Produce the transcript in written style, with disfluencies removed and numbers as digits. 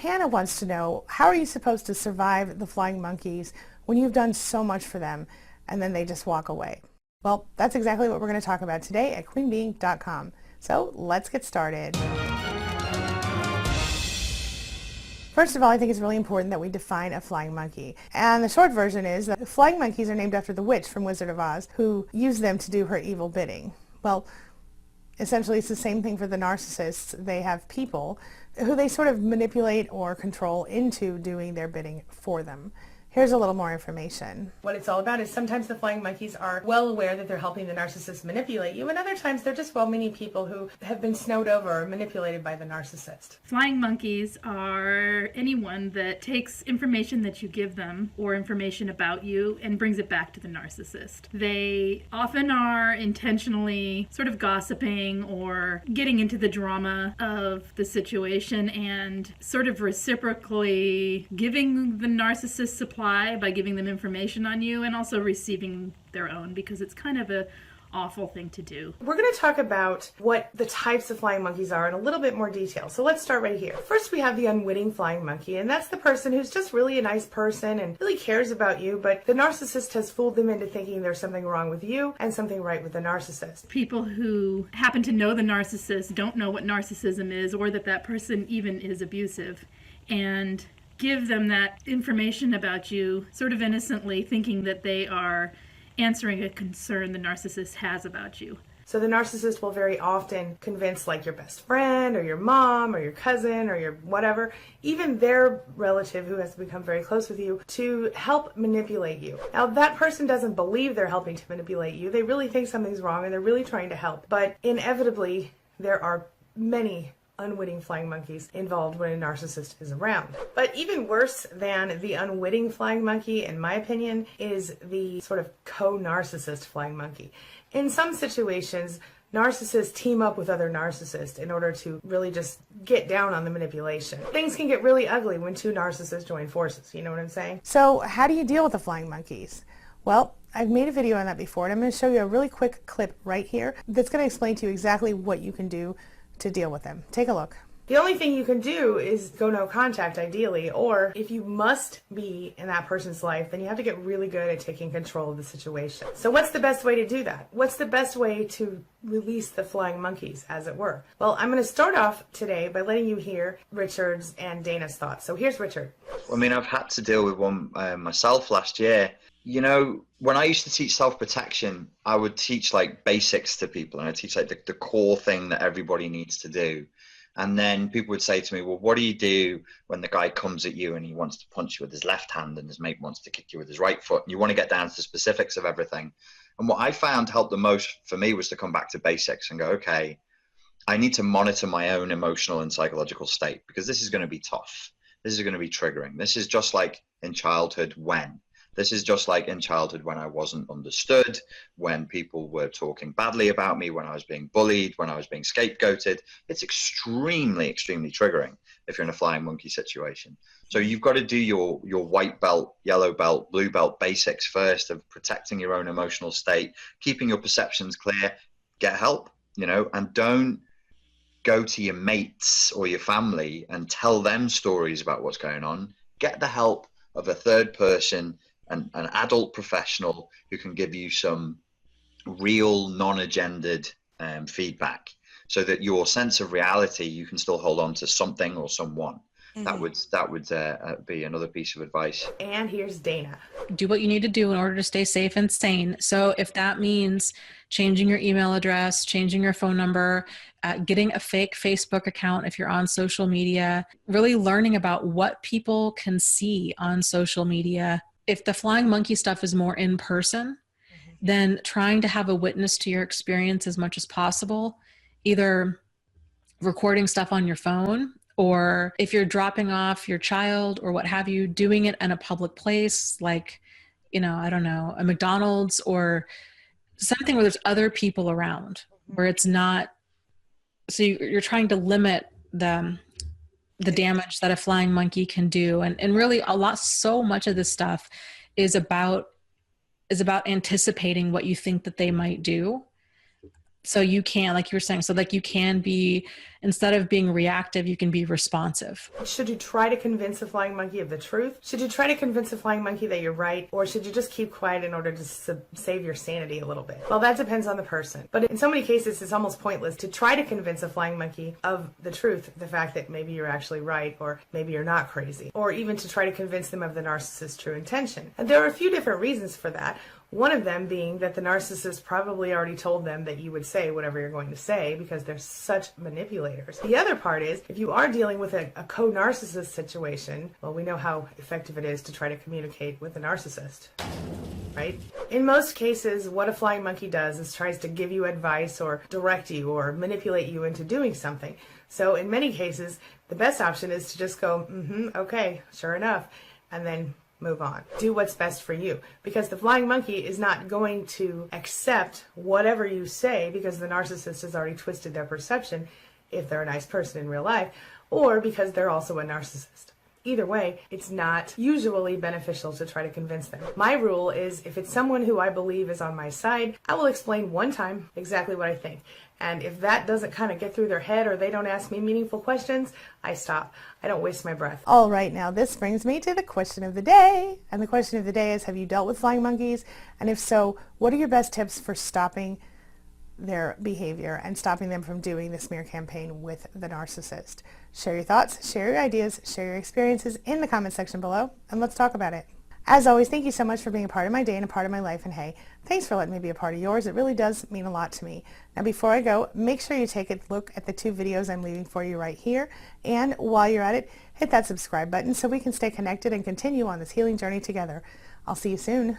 Hannah wants to know, how are you supposed to survive the flying monkeys when you've done so much for them and then they just walk away? Well, that's exactly what we're going to talk about today at queenbee.com. So let's get started. First of all, I think it's really important that we define a flying monkey. And the short version is that flying monkeys are named after the witch from Wizard of Oz who used them to do her evil bidding. Well, essentially it's the same thing for the narcissists. They have people who they sort of manipulate or control into doing their bidding for them. Here's a little more information. What it's all about is sometimes the flying monkeys are well aware that they're helping the narcissist manipulate you, and other times they're just well-meaning people who have been snowed over or manipulated by the narcissist. Flying monkeys are anyone that takes information that you give them or information about you and brings it back to the narcissist. They often are intentionally sort of gossiping or getting into the drama of the situation and sort of reciprocally giving the narcissist supply by giving them information on you and also receiving their own, because it's kind of a awful thing to do. We're going to talk about what the types of flying monkeys are in a little bit more detail. So let's start right here. First, we have the unwitting flying monkey, and that's the person who's just really a nice person and really cares about you, but the narcissist has fooled them into thinking there's something wrong with you and something right with the narcissist. People who happen to know the narcissist don't know what narcissism is or that that person even is abusive, and give them that information about you sort of innocently, thinking that they are answering a concern the narcissist has about you. So the narcissist will very often convince like your best friend or your mom or your cousin or your whatever, even their relative who has become very close with you, to help manipulate you. Now that person doesn't believe they're helping to manipulate you. They really think something's wrong and they're really trying to help. But inevitably there are many unwitting flying monkeys involved when a narcissist is around. But even worse than the unwitting flying monkey, in my opinion, is the sort of co-narcissist flying monkey. In some situations, narcissists team up with other narcissists in order to really just get down on the manipulation. Things can get really ugly when two narcissists join forces, you know what I'm saying? So how do you deal with the flying monkeys? Well, I've made a video on that before, and I'm going to show you a really quick clip right here that's going to explain to you exactly what you can do to deal with them. Take a look. The only thing you can do is go no contact ideally, or if you must be in that person's life, then you have to get really good at taking control of the situation. So what's the best way to do that? What's the best way to release the flying monkeys, as it were? Well, I'm going to start off today by letting you hear Richard's and Dana's thoughts. So here's Richard. I mean, I've had to deal with one myself last year. You know, when I used to teach self-protection, I would teach like basics to people, and I teach like the core thing that everybody needs to do. And then people would say to me, well, what do you do when the guy comes at you and he wants to punch you with his left hand and his mate wants to kick you with his right foot? And you want to get down to the specifics of everything. And what I found helped the most for me was to come back to basics and go, okay, I need to monitor my own emotional and psychological state, because this is going to be tough. This is going to be triggering. This is just like in childhood This is just like in childhood when I wasn't understood, when people were talking badly about me, when I was being bullied, when I was being scapegoated. It's extremely, extremely triggering if you're in a flying monkey situation. So you've got to do your white belt, yellow belt, blue belt basics first of protecting your own emotional state, keeping your perceptions clear, get help, you know, and don't go to your mates or your family and tell them stories about what's going on. Get the help of a third person, an adult professional who can give you some real non-agendered feedback, so that your sense of reality, you can still hold on to something or someone. Mm-hmm. That would be another piece of advice. And here's Dana. Do what you need to do in order to stay safe and sane. So if that means changing your email address, changing your phone number, getting a fake Facebook account if you're on social media, really learning about what people can see on social media. If the flying monkey stuff is more in person, then trying to have a witness to your experience as much as possible, either recording stuff on your phone, or if you're dropping off your child or what have you, doing it in a public place, like, you know, I don't know, a McDonald's or something where there's other people around, where it's not, so you're trying to limit the damage that a flying monkey can do. And really so much of this stuff is about anticipating what you think that they might do. So you can, like you were saying, so like you can be, instead of being reactive, you can be responsive. Should you try to convince a flying monkey of the truth? Should you try to convince a flying monkey that you're right? Or should you just keep quiet in order to save your sanity a little bit? Well, that depends on the person. But in so many cases, it's almost pointless to try to convince a flying monkey of the truth, the fact that maybe you're actually right, or maybe you're not crazy, or even to try to convince them of the narcissist's true intention. And there are a few different reasons for that. One of them being that the narcissist probably already told them that you would say whatever you're going to say because they're such manipulators. The other part is, if you are dealing with a co-narcissist situation, well, we know how effective it is to try to communicate with a narcissist, right? In most cases, what a flying monkey does is tries to give you advice or direct you or manipulate you into doing something. So in many cases, the best option is to just go, okay, sure enough, and then move on. Do what's best for you, because the flying monkey is not going to accept whatever you say because the narcissist has already twisted their perception if they're a nice person in real life, or because they're also a narcissist. Either way, it's not usually beneficial to try to convince them. My rule is, if it's someone who I believe is on my side, I will explain one time exactly what I think. And if that doesn't kind of get through their head, or they don't ask me meaningful questions, I stop. I don't waste my breath. All right, now this brings me to the question of the day. And the question of the day is, have you dealt with flying monkeys? And if so, what are your best tips for stopping their behavior and stopping them from doing the smear campaign with the narcissist? Share your thoughts, share your ideas, share your experiences in the comment section below, and let's talk about it. As always, thank you so much for being a part of my day and a part of my life, and hey, thanks for letting me be a part of yours. It really does mean a lot to me. Now, before I go, make sure you take a look at the 2 videos I'm leaving for you right here, and while you're at it, hit that subscribe button so we can stay connected and continue on this healing journey together. I'll see you soon.